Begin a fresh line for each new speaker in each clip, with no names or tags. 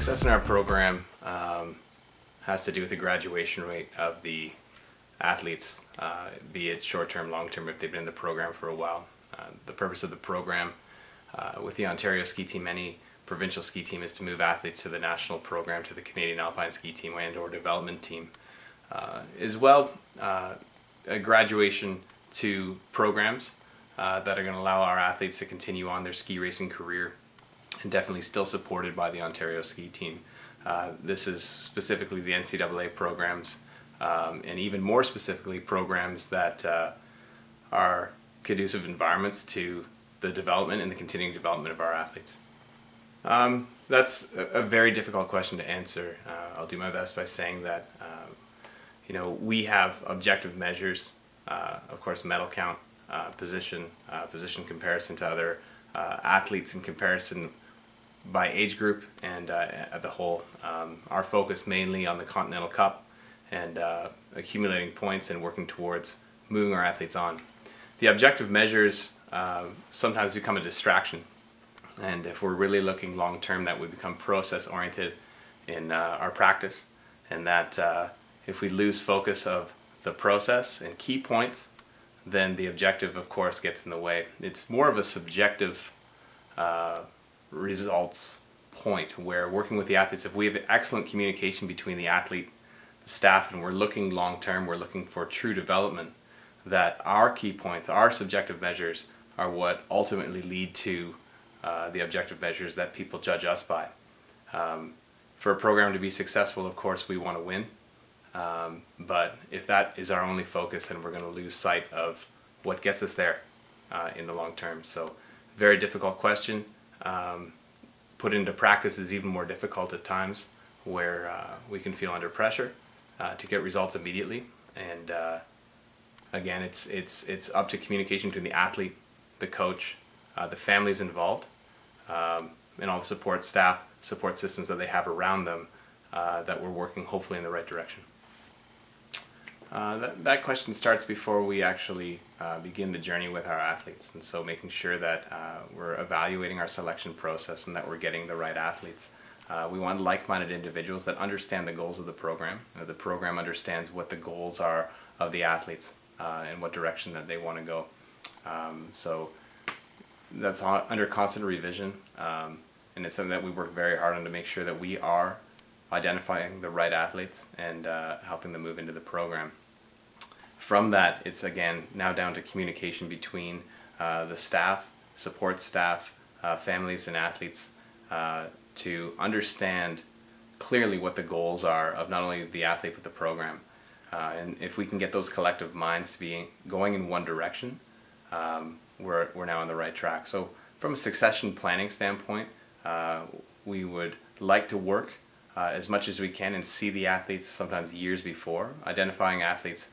Success in our program has to do with the graduation rate of the athletes, be it short-term, long-term, if they've been in the program for a while. The purpose of the program with the Ontario Ski Team, any provincial ski team, is to move athletes to the national program, to the Canadian Alpine Ski Team and or development team. As well, a graduation to programs that are going to allow our athletes to continue on their ski racing career, and definitely still supported by the Ontario Ski Team. This is specifically the NCAA programs, and even more specifically programs that are conducive environments to the development and the continuing development of our athletes. That's a very difficult question to answer. I'll do my best by saying that we have objective measures, of course, medal count, position comparison to other athletes in comparison by age group and at the whole. Our focus mainly on the Continental Cup and accumulating points and working towards moving our athletes on. The objective measures sometimes become a distraction, and if we're really looking long term, that would become process oriented in our practice, and that if we lose focus of the process and key points, then the objective, of course, gets in the way. It's more of a subjective results point, where working with the athletes, if we have excellent communication between the athlete, the staff, and we're looking long term, we're looking for true development, that our key points, our subjective measures, are what ultimately lead to the objective measures that people judge us by. For a program to be successful, of course, we want to win. But if that is our only focus, then we're going to lose sight of what gets us there in the long term. So, very difficult question. Put into practice is even more difficult at times, where we can feel under pressure to get results immediately. And again, it's up to communication between the athlete, the coach, the families involved, and all the support staff, support systems that they have around them, that we're working hopefully in the right direction. That question starts before we actually begin the journey with our athletes, and so making sure that we're evaluating our selection process and that we're getting the right athletes. We want like-minded individuals that understand the goals of the program. The program understands what the goals are of the athletes and what direction that they want to go. So that's under constant revision, and it's something that we work very hard on to make sure that we are identifying the right athletes and helping them move into the program. From that, it's again now down to communication between the staff, support staff, families and athletes to understand clearly what the goals are of not only the athlete but the program. And if we can get those collective minds to be going in one direction, we're now on the right track. So from a succession planning standpoint, we would like to work as much as we can and see the athletes sometimes years before, identifying athletes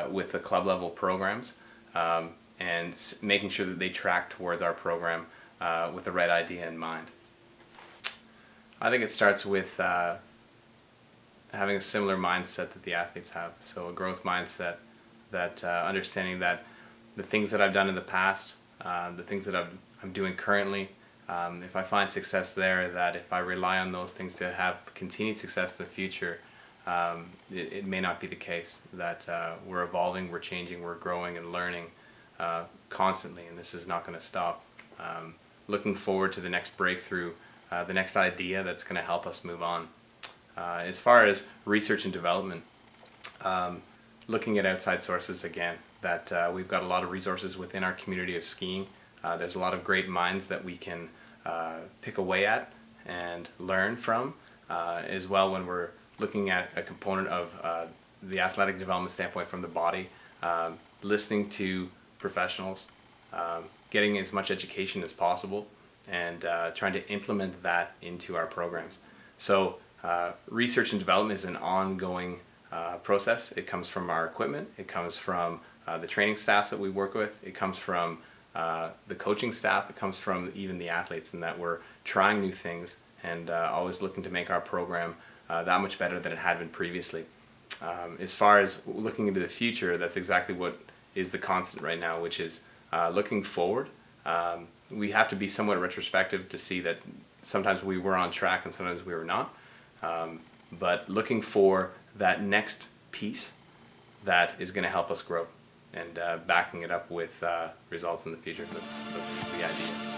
with the club level programs and making sure that they track towards our program with the right idea in mind. I think it starts with having a similar mindset that the athletes have, so a growth mindset, that understanding that the things that I've done in the past, the things that I'm doing currently, if I find success there, that if I rely on those things to have continued success in the future, it may not be the case, that we're evolving, we're changing, we're growing and learning constantly, and this is not going to stop. Looking forward to the next breakthrough, the next idea that's going to help us move on. As far as research and development, looking at outside sources again, that we've got a lot of resources within our community of skiing. There's a lot of great minds that we can pick away at and learn from, as well when we're looking at a component of the athletic development standpoint from the body, listening to professionals, getting as much education as possible, and trying to implement that into our programs. So research and development is an ongoing process. It comes from our equipment, it comes from the training staffs that we work with, it comes from the coaching staff, it comes from even the athletes, and that we're trying new things and always looking to make our program that much better than it had been previously. As far as looking into the future, that's exactly what is the constant right now, which is looking forward. We have to be somewhat retrospective to see that sometimes we were on track and sometimes we were not. But looking for that next piece that is going to help us grow, and backing it up with results in the future. That's the idea.